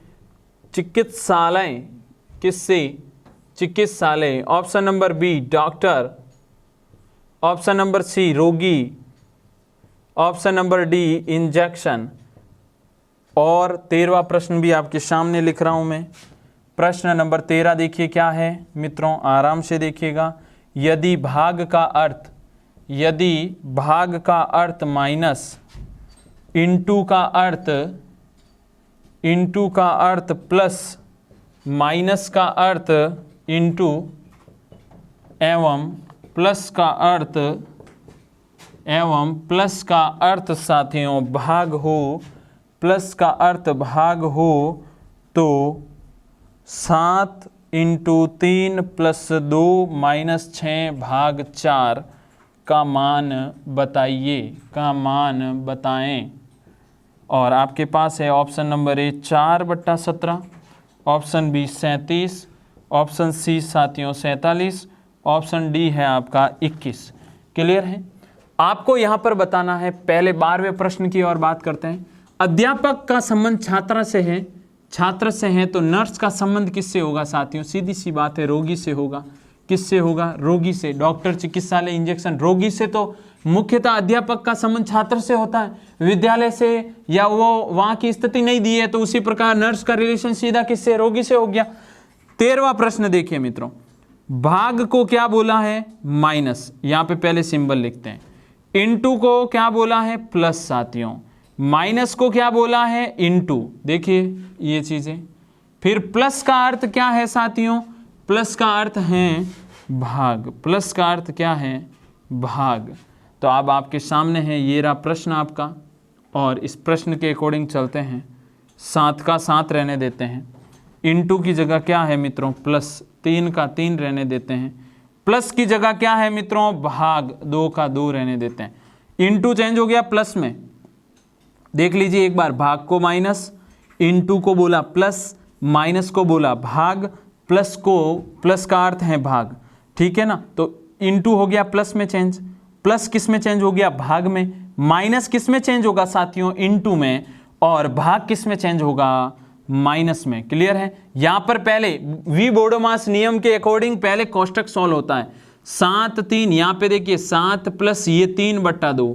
चिकित्सालय किससे, चिकित्सालय। Option number B doctor, option number C रोगी, ऑप्शन नंबर डी इंजेक्शन। और 13वां प्रश्न भी आपके सामने लिख रहा हूं मैं। प्रश्न नंबर 13 देखिए क्या है मित्रों, आराम से देखिएगा। यदि भाग का अर्थ माइनस, इनटू का अर्थ प्लस, माइनस का अर्थ इनटू, एवं प्लस का अर्थ साथियों भाग हो, प्लस का अर्थ भाग हो तो 7 × 3 + 2 - 6 भाग 4 का मान बताइए, का मान बताएं। और आपके पास है option number A 4/17, option B 37, option C साथियों 47, ऑप्शन डी है आपका 21। क्लियर है, आपको यहां पर बताना है। पहले 12वें प्रश्न की ओर बात करते हैं। अध्यापक का संबंध छात्र से है तो नर्स का संबंध किससे होगा साथियों, सीधी सी बात है रोगी से होगा। किससे होगा, रोगी से। डॉक्टर, चिकित्सालय, इंजेक्शन, रोगी से तो मुख्यतः अध्यापक का संबंध छात्र से होता है, विद्यालय से, या वो वहां की स्थिति नहीं दी है तो उसी प्रकार नर्स का रिलेशन सीधा किससे, रोगी से हो गया। 13वां प्रश्न देखिए मित्रों, भाग को क्या बोला है माइनस, यहां पे पहले सिंबल लिखते हैं। इनटू को क्या बोला है प्लस साथियों, माइनस को क्या बोला है इनटू, देखिए ये चीजें। फिर प्लस का अर्थ क्या है साथियों, प्लस का अर्थ है भाग, प्लस का अर्थ क्या है भाग। तो अब आपके सामने है ये रहा प्रश्न आपका, और इस प्रश्न के अकॉर्डिंग चलते हैं। 7 का 7 रहने देते हैं, इनटू की जगह क्या है मित्रों प्लस, 3 का 3 रहने देते हैं, प्लस की जगह क्या है मित्रों भाग, 2 का 2 रहने देते हैं। इनटू चेंज हो गया प्लस में, देख लीजिए एक बार, भाग को माइनस, इनटू को बोला प्लस, माइनस को बोला भाग, प्लस को, प्लस का अर्थ है भाग, ठीक है ना। तो इनटू हो गया प्लस में चेंज, प्लस किस में चेंज हो गया भाग में, माइनस किस में चेंज होगा साथियों इनटू में, और भाग किस में चेंज होगा माइनस में। क्लियर है, यहां पर पहले वी बोडोमास नियम के अकॉर्डिंग पहले कोष्टक सॉल्व होता है। 7 3, यहां पे देखिए 7 प्लस ये 3/2।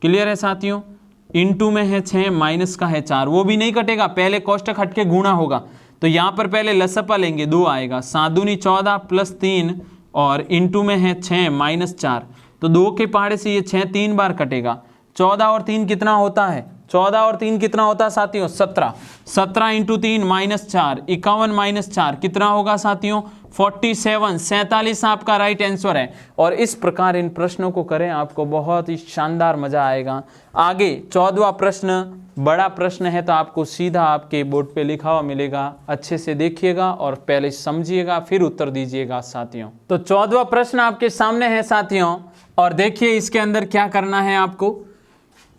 क्लियर है साथियों, इनटू में है 6, माइनस का है 4, वो भी नहीं कटेगा, पहले कोष्टक हटके गुणा होगा। तो यहां पर पहले लसपा लेंगे, 2 आएगा, 7 दूनी 14 प्लस 3 और इंटू में है 6 -4, तो 2 के पहाड़े से ये 6 3 बार कटेगा। 14 और 3 कितना होता है? 14 और 3 कितना होता है साथियों? 17। 17 इंटू 3 -4, 51 -4 कितना होगा साथियों? 47। 47 आपका राइट आंसर है। और इस प्रकार इन प्रश्नों को करें, आपको बहुत ही शानदार मजा आएगा। आगे 14वां प्रश्न बड़ा प्रश्न है, तो आपको सीधा आपके बोर्ड पे लिखा हुआ मिलेगा। अच्छे से देखिएगा और पहले समझिएगा, फिर उत्तर दीजिएगा साथियों। तो 14वां प्रश्न आपके सामने है साथियों, और देखिए इसके अंदर क्या करना है आपको।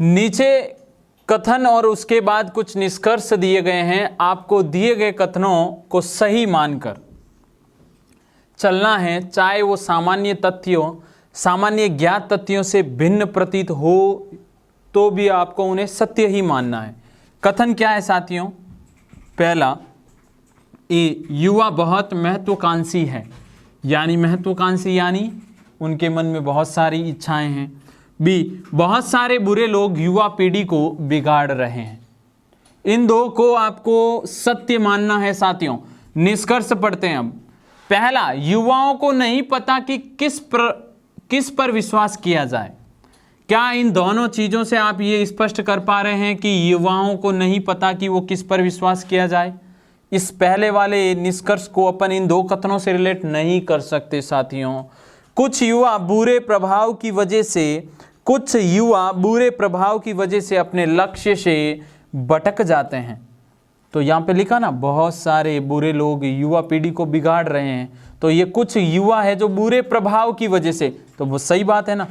नीचे कथन और उसके बाद कुछ निष्कर्ष दिए गए हैं। आपको दिए गए कथनों को सही मानकर चलना है, चाहे वो सामान्य ज्ञात तथ्यों से भिन्न प्रतीत हो तो भी आपको उन्हें सत्य ही मानना है। कथन क्या है साथियों? पहला, ए, युवा बहुत महत्वाकांक्षी है, यानी महत्वाकांक्षी यानी उनके मन में बहुत सारी इच्छाएं हैं। बी, बहुत सारे बुरे लोग युवा पीढ़ी को बिगाड़ रहे हैं। इन दो को आपको सत्य मानना है साथियों। निष्कर्ष पढ़ते हैं अब। पहला, युवाओं को नहीं पता कि किस पर विश्वास किया जाए। क्या इन दोनों चीजों से आप ये स्पष्ट कर पा रहे हैं कि युवाओं को नहीं पता कि वो किस पर विश्वास किया जाए? इस पहले वाले निष्कर्ष को अपन इन दो कथनों से रिलेट नहीं कर सकते साथियों। कुछ युवा बुरे प्रभाव की वजह से अपने लक्ष्य से भटक जाते हैं। तो यहाँ पे लिखा ना, बहुत सारे बुरे लोग युवा पीढ़ी को बिगाड़ रहे हैं, तो ये कुछ युवा है जो बुरे प्रभाव की वजह से, तो वो सही बात है ना,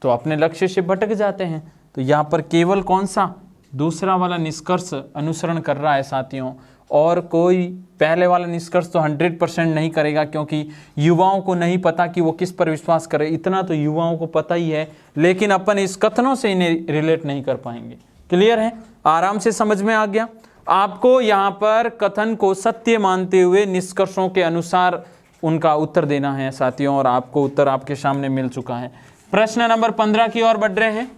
तो अपने लक्ष्य से भटक जाते हैं। तो यहाँ पर केवल कौन सा? दूसरा वाला निष्कर्ष अनुसरण कर रहा है साथियों, और कोई पहले वाला निष्कर्ष तो 100% नहीं करेगा, क्योंकि युवाओं को नहीं पता कि वो किस पर विश्वास करे। इतना तो युवाओं को पता ही है, लेकिन अपन इस कथनों से इन्हें रिलेट नहीं कर पाएंगे। क्लियर है? आराम से समझ में आ गया। आपको यहाँ पर कथन को सत्य मानते हुए निष्कर्षों के अनुसार उनका उत्तर देना है साथियों, और आपको उत्तर आपके सामने मिल चुका है। प्रश्न नंबर 15 की ओर बढ़ रहे हैं।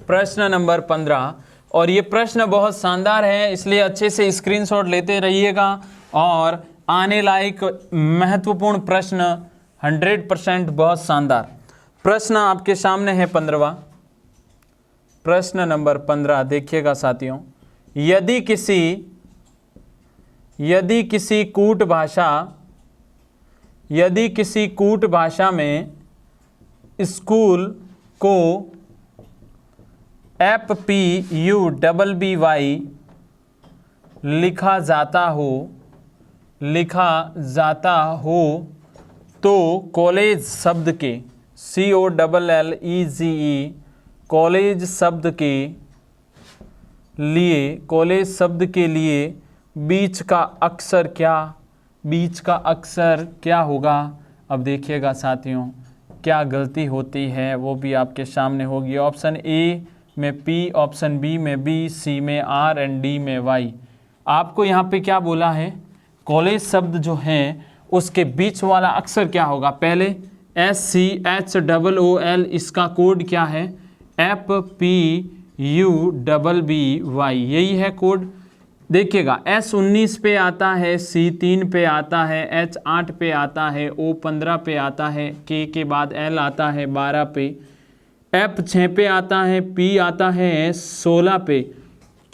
प्रश्न नंबर 15, और ये प्रश्न बहुत शानदार है, इसलिए अच्छे से स्क्रीनशॉट लेते रहिएगा। और आने लायक महत्वपूर्ण प्रश्न 100% बहुत शानदार प्रश्न आपके सामने है। 15वां प्रश्न नंबर 15 देखिएगा साथियों। यदि किसी कूट भाषा में स्कूल को FPUBBY लिखा जाता हो तो कॉलेज शब्द के COLLEGE कॉलेज शब्द के लिए बीच का अक्षर क्या होगा? अब देखिएगा साथियों, क्या गलती होती है वो भी आपके सामने होगी। ऑप्शन ए में P, ऑप्शन बी में B, C में R एंड D में Y। आपको यहाँ पे क्या बोला है? कॉलेज शब्द जो है उसके बीच वाला अक्षर क्या होगा? पहले SCHOOL, इसका कोड क्या है? FPUBBY, यही है कोड। देखिएगा S 19 पे आता है, C 3 पे आता है, H 8 पे आता है, O 15 पे आता है, K के बाद L आता है 12 पे, F 6 पे आता है, P आता है 16 पे,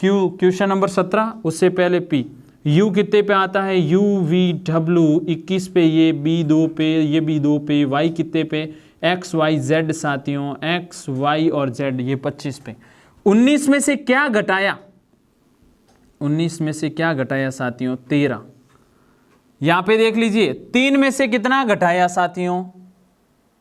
क्वेश्चन नंबर 17 उससे पहले P, U कितने पे आता है? UVW 21 पे, ये B 2 पे, ये भी 2 पे, Y कितने पे? XYZ साथियों, X Y और Z ये 25 पे। 19 में से क्या घटाया? 19 में से क्या घटाया साथियों? 13। यहाँ पे देख लीजिए, 3 में से कितना घटाया साथियों?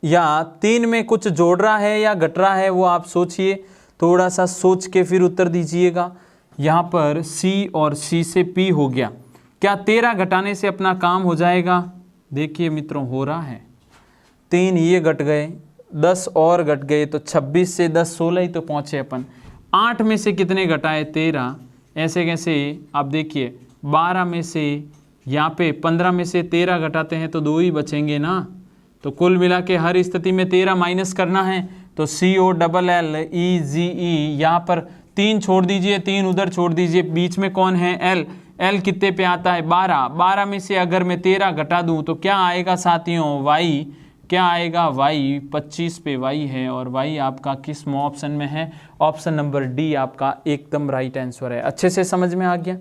या 3 में कुछ जोड़ रहा है या घट रहा है, वो आप सोचिए, थोड़ा सा सोच के फिर उत्तर दीजिएगा। यहाँ पर C और C से P हो गया। क्या 13 घटाने से अपना काम हो जाएगा? देखिए मित्रों, हो रहा है। 3 ये घट गए, 10 और घट गए, तो 26 से 10 16 ही तो पहुँचे अपन। 8 में से कितने घटाए? 13। ऐसे कैसे? आप देखिए, 12 में से यहाँ पे 15 में से 13 घटाते हैं तो 2 ही बचेंगे ना। तो कुल मिला के हर स्थिति में 13 माइनस करना है, तो COLLEGE यहाँ पर 3 छोड़ दीजिए, 3 उधर छोड़ दीजिए, बीच में कौन है? L। L कितने पे आता है 12, 12 में से अगर मैं 13 घटा दूं तो क्या आएगा साथियों y, क्या आएगा y, 25 पे y है और y आपका किस ऑप्शन में है, ऑप्शन नंबर डी आपका एकदम राइट आंसर है। अच्छे से समझ में आ गया,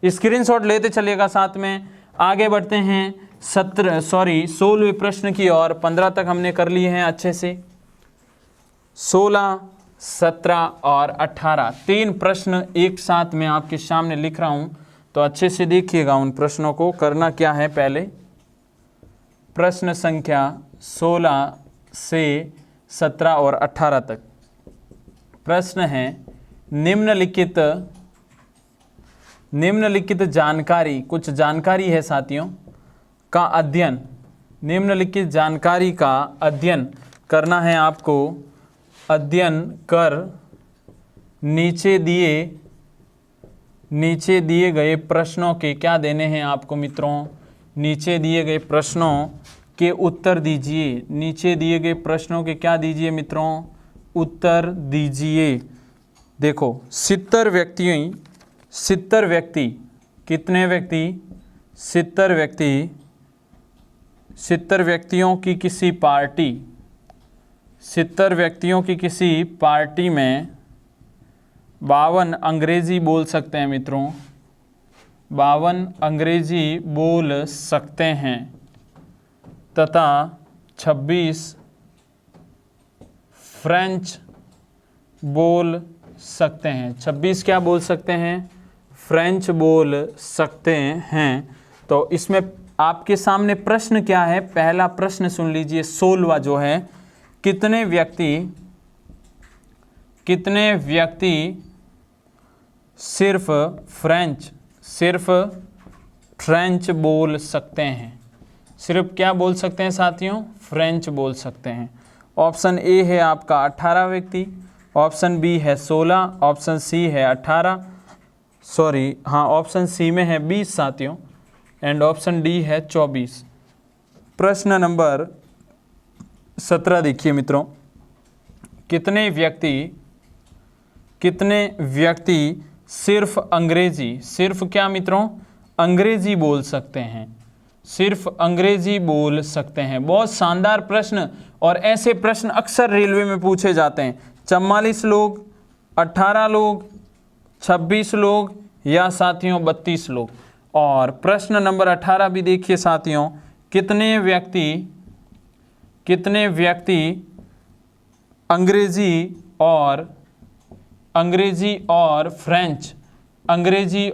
स्क्रीनशॉट लेते चलिएगा। साथ में आगे बढ़ते हैं 16वें प्रश्न की और 15 तक हमने कर लिए हैं अच्छे से। 16, 17 और 18 3 प्रश्न एक साथ में आपके सामने लिख रहा हूं, तो अच्छे से देखिएगा उन प्रश्नों को। करना क्या है, पहले प्रश्न संख्या 16 से 17 और 18 तक प्रश्न है, निम्नलिखित जानकारी, कुछ जानकारी है साथियों का अध्ययन, निम्नलिखित जानकारी का अध्ययन करना है आपको। अध्ययन कर नीचे दिए गए प्रश्नों के क्या देने हैं आपको मित्रों, नीचे दिए गए प्रश्नों के उत्तर दीजिए। नीचे दिए गए प्रश्नों के क्या दीजिए मित्रों, उत्तर दीजिए। देखो 70 व्यक्ति, कितने व्यक्ति, 70 व्यक्तियों की किसी पार्टी, 70 व्यक्तियों की किसी पार्टी में 52 अंग्रेजी बोल सकते हैं मित्रों, 52 अंग्रेजी बोल सकते हैं तथा 26 फ्रेंच बोल सकते हैं। 26 क्या बोल सकते हैं, फ्रेंच बोल सकते हैं। तो इसमें आपके सामने प्रश्न क्या है, पहला प्रश्न सुन लीजिए 16वां जो है, कितने व्यक्ति सिर्फ फ्रेंच बोल सकते हैं, सिर्फ क्या बोल सकते हैं साथियों, फ्रेंच बोल सकते हैं। ऑप्शन ए है आपका 18 व्यक्ति, ऑप्शन बी है 16, ऑप्शन सी है 18, सॉरी हाँ ऑप्शन सी में है 20 साथियों, एंड ऑप्शन डी है 24। प्रश्न नंबर 17 देखिए मित्रों, कितने व्यक्ति सिर्फ अंग्रेजी, सिर्फ क्या मित्रों, अंग्रेजी बोल सकते हैं, सिर्फ अंग्रेजी बोल सकते हैं। बहुत शानदार प्रश्न, और ऐसे प्रश्न अक्सर रेलवे में पूछे जाते हैं। 44 लोग, 18 लोग, 26 लोग या साथियों 32 लोग। और प्रश्न नंबर 18 भी देखिए साथियों, कितने व्यक्ति अंग्रेजी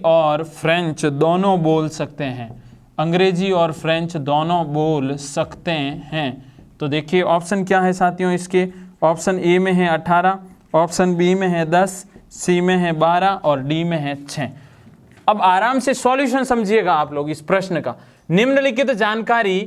और फ्रेंच दोनों बोल सकते हैं, अंग्रेजी और फ्रेंच दोनों बोल सकते हैं। तो देखिए ऑप्शन क्या है साथियों इसके, ऑप्शन ए में है 18, ऑप्शन बी में है 10, सी में है 12 और डी में है 6। अब आराम से सॉल्यूशन समझिएगा आप लोग इस प्रश्न का। निम्नलिखित जानकारी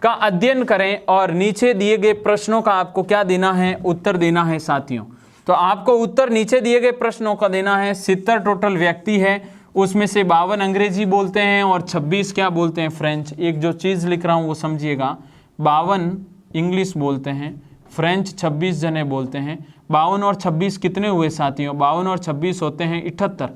का अध्ययन करें और नीचे दिए गए प्रश्नों का आपको क्या देना है, उत्तर देना है साथियों। तो आपको उत्तर नीचे दिए गए प्रश्नों का देना है। 70 टोटल व्यक्ति है, उसमें से 52 अंग्रेजी बोलते हैं और 26 क्या बोलते हैं, फ्रेंच। एक जो चीज़ लिख रहा हूँ वो समझिएगा, 52 इंग्लिश बोलते हैं, फ्रेंच 26 जने बोलते हैं। 52 और 26 कितने हुए साथियों, 52 और 26 होते हैं 78।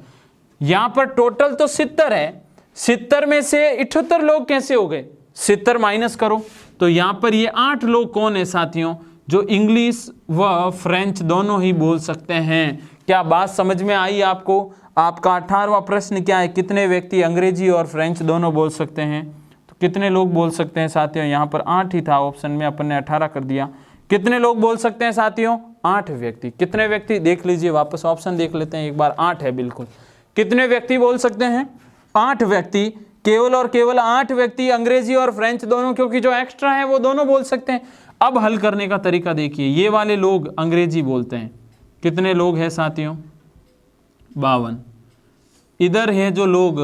यहाँ पर टोटल तो 70 है, 70 में से 78 लोग कैसे हो गए, 70 माइनस करो तो यहाँ पर ये 8 लोग कौन है साथियों, जो इंग्लिश व फ्रेंच दोनों ही बोल सकते हैं। क्या बात समझ में आई आपको। आपका 18वां प्रश्न क्या है, कितने व्यक्ति अंग्रेजी और फ्रेंच दोनों बोल सकते हैं, तो कितने लोग बोल सकते हैं साथियों, यहाँ पर 8 ही था ऑप्शन में, अपन ने 18 कर दिया। कितने लोग बोल सकते हैं साथियों, 8 व्यक्ति। कितने व्यक्ति देख लीजिए, वापस ऑप्शन देख लेते हैं एक बार, 8 है बिल्कुल। कितने व्यक्ति बोल सकते हैं, 8 व्यक्ति, केवल और केवल 8 व्यक्ति अंग्रेजी और फ्रेंच दोनों, क्योंकि जो एक्स्ट्रा है वो दोनों बोल सकते हैं। अब हल करने का तरीका देखिए, ये वाले लोग अंग्रेजी बोलते हैं, कितने लोग हैं साथियों, 52। इधर है जो लोग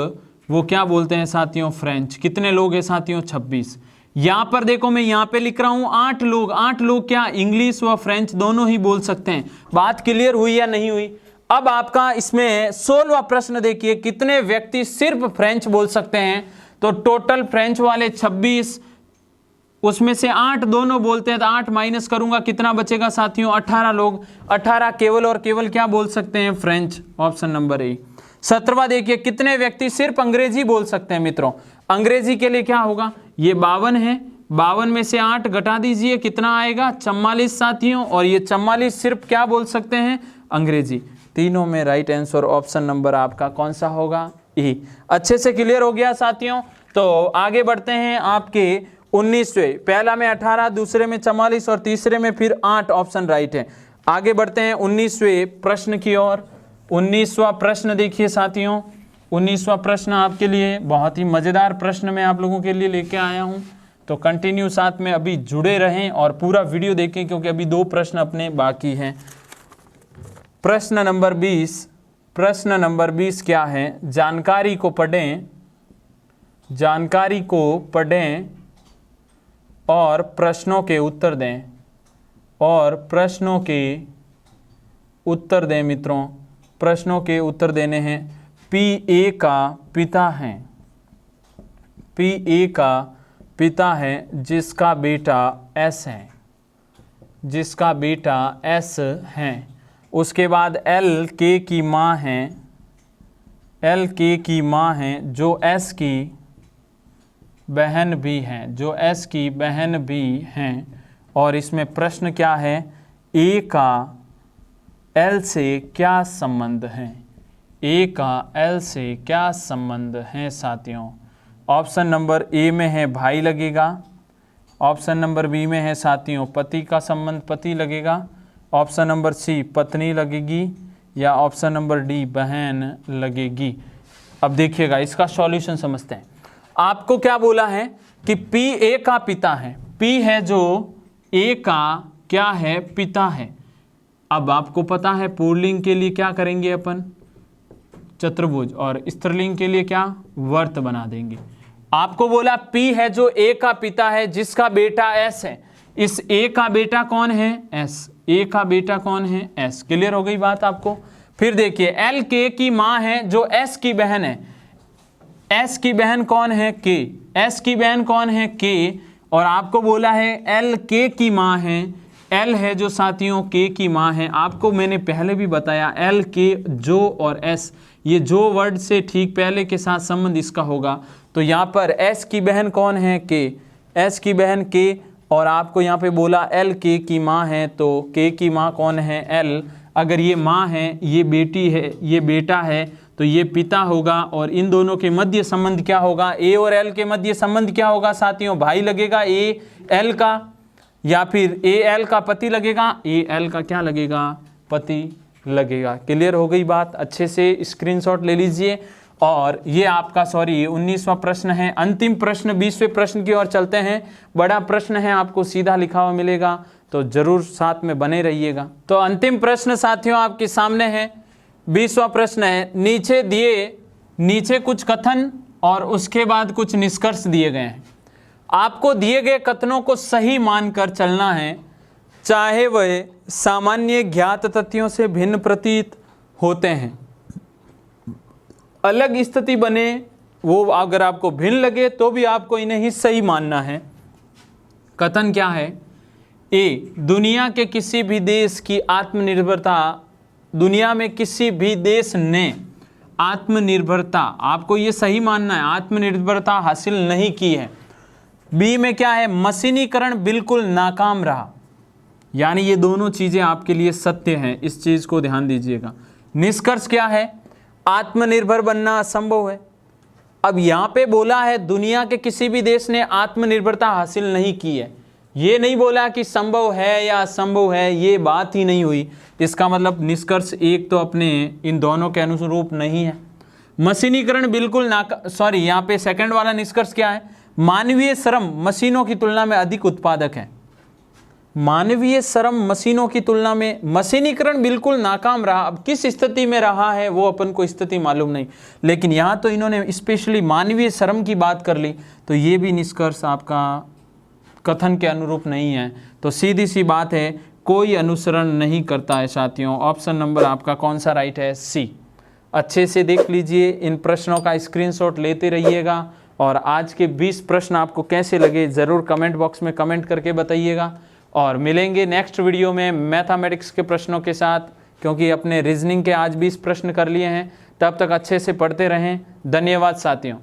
वो क्या बोलते हैं साथियों, फ्रेंच, कितने लोग हैं साथियों, 26। यहां पर देखो मैं यहां पे लिख रहा हूं 8 लोग, 8 लोग क्या इंग्लिश व फ्रेंच दोनों ही बोल सकते हैं। बात क्लियर हुई या नहीं हुई। अब आपका इसमें 16वां प्रश्न देखिए, कितने व्यक्ति सिर्फ फ्रेंच बोल सकते हैं, तो टोटल फ्रेंच वाले 26, उसमें से 8 दोनों बोलते हैं, तो 8 माइनस करूंगा कितना बचेगा साथियों, 18 लोग। 18 केवल और केवल क्या बोल सकते हैं, फ्रेंच, ऑप्शन नंबर ए। 17वां देखिए, कितने व्यक्ति सिर्फ अंग्रेजी बोल सकते हैं मित्रों। अंग्रेजी के लिए क्या होगा, ये 52 है, 52 में से 8 घटा दीजिए, कितना आएगा 44 साथियों। और ये 44 सिर्फ क्या बोल सकते हैं, अंग्रेजी। तीनों में राइट आंसर ऑप्शन नंबर आपका कौन सा होगा, ई। अच्छे से क्लियर हो गया साथियों। तो आगे बढ़ते हैं आपके 19वें, पहला में 18, दूसरे में 44 और तीसरे में फिर 8 ऑप्शन राइट है। आगे बढ़ते हैं 19वें प्रश्न की ओर। 19वां प्रश्न देखिए साथियों, 19वां प्रश्न आपके लिए बहुत ही मजेदार प्रश्न मैं आप लोगों के लिए लेके आया हूं। तो कंटिन्यू साथ में अभी जुड़े रहें और पूरा वीडियो देखें, क्योंकि अभी 2 प्रश्न अपने बाकी हैं। प्रश्न नंबर 20, प्रश्न नंबर 20 क्या है, जानकारी को पढ़ें, जानकारी को पढ़ें और प्रश्नों के उत्तर दें, और प्रश्नों के उत्तर दें मित्रों। प्रश्नों के उत्तर देने हैं। पी.ए. का पिता है, पी.ए. का पिता है जिसका बेटा एस है, जिसका बेटा एस है। उसके बाद एल.के. की माँ है, एल.के. की माँ है जो एस की बहन भी हैं, जो एस की बहन भी हैं। और इसमें प्रश्न क्या है, ए का एल से क्या संबंध है, ए का एल से क्या संबंध है साथियों। ऑप्शन नंबर ए में है भाई लगेगा, ऑप्शन नंबर बी में है साथियों पति का संबंध, पति लगेगा, ऑप्शन नंबर सी पत्नी लगेगी, या ऑप्शन नंबर डी बहन लगेगी। अब देखिएगा इसका सॉल्यूशन समझते हैं। आपको क्या बोला है कि पी ए का पिता है, पी है जो ए का क्या है, पिता है। अब आपको पता है पुल्लिंग के लिए क्या करेंगे अपन, चतुर्भुज, और स्त्रीलिंग के लिए क्या, वर्त बना देंगे। आपको बोला पी है जो ए का पिता है जिसका बेटा एस है। इस ए का बेटा कौन है, एस, ए का बेटा कौन है, एस। क्लियर हो गई बात आपको। फिर देखिए एल के की माँ है जो एस की बहन है, एस की बहन कौन है, के, एस की बहन कौन है, के। और आपको बोला है एल के की माँ है, एल है जो साथियों के की माँ है। आपको मैंने पहले भी बताया एल के जो और एस, ये जो वर्ड से ठीक पहले के साथ संबंध इसका होगा। तो यहाँ पर एस की बहन कौन है, के, एस की बहन के। और आपको यहाँ पे बोला एल के की माँ है, तो के की माँ कौन है, एल। अगर ये माँ है, ये बेटी है, ये बेटा है, तो ये पिता होगा। और इन दोनों के मध्य संबंध क्या होगा, ए और एल के मध्य संबंध क्या होगा साथियों, भाई लगेगा ए एल का, या फिर ए एल का पति लगेगा, ए एल का क्या लगेगा, पति लगेगा। क्लियर हो गई बात। अच्छे से स्क्रीनशॉट ले लीजिए। और ये आपका 19वां प्रश्न है। अंतिम प्रश्न 20वें प्रश्न की ओर चलते हैं। बड़ा प्रश्न है, आपको सीधा लिखा हुआ मिलेगा, तो जरूर साथ में बने रहिएगा। तो अंतिम प्रश्न साथियों आपके सामने है, 20वां प्रश्न है। नीचे कुछ कथन और उसके बाद कुछ निष्कर्ष दिए गए हैं। आपको दिए गए कथनों को सही मानकर चलना है, चाहे वह सामान्य ज्ञात तथ्यों से भिन्न प्रतीत होते हैं, अलग स्थिति बने, वो अगर आपको भिन्न लगे तो भी आपको इन्हें ही सही मानना है। कथन क्या है, ए, दुनिया के किसी भी देश की आत्मनिर्भरता, दुनिया में किसी भी देश ने आत्मनिर्भरता, आपको ये सही मानना है, आत्मनिर्भरता हासिल नहीं की है। बी में क्या है, मशीनीकरण बिल्कुल नाकाम रहा। यानी ये दोनों चीजें आपके लिए सत्य हैं, इस चीज को ध्यान दीजिएगा। निष्कर्ष क्या है, आत्मनिर्भर बनना असंभव है। अब यहां पे बोला है दुनिया के किसी भी देश ने आत्मनिर्भरता हासिल नहीं की है, ये नहीं बोला कि संभव है या असंभव है, ये बात ही नहीं हुई। इसका मतलब निष्कर्ष एक तो अपने इन दोनों के अनुरूप नहीं है। मशीनीकरण बिल्कुल यहाँ पे सेकंड वाला निष्कर्ष क्या है, मानवीय श्रम मशीनों की तुलना में अधिक उत्पादक है। मानवीय श्रम मशीनों की तुलना में, मशीनीकरण बिल्कुल नाकाम रहा। अब किस स्थिति में रहा है वो अपन को स्थिति मालूम नहीं, लेकिन यहाँ तो इन्होंने स्पेशली मानवीय श्रम की बात कर ली, तो ये भी निष्कर्ष आपका कथन के अनुरूप नहीं है। तो सीधी सी बात है, कोई अनुसरण नहीं करता है साथियों। ऑप्शन नंबर आपका कौन सा राइट है, सी। अच्छे से देख लीजिए, इन प्रश्नों का स्क्रीनशॉट लेते रहिएगा। और आज के 20 प्रश्न आपको कैसे लगे ज़रूर कमेंट बॉक्स में कमेंट करके बताइएगा। और मिलेंगे नेक्स्ट वीडियो में मैथमेटिक्स के प्रश्नों के साथ, क्योंकि अपने रीजनिंग के आज 20 प्रश्न कर लिए हैं। तब तक अच्छे से पढ़ते रहें। धन्यवाद साथियों।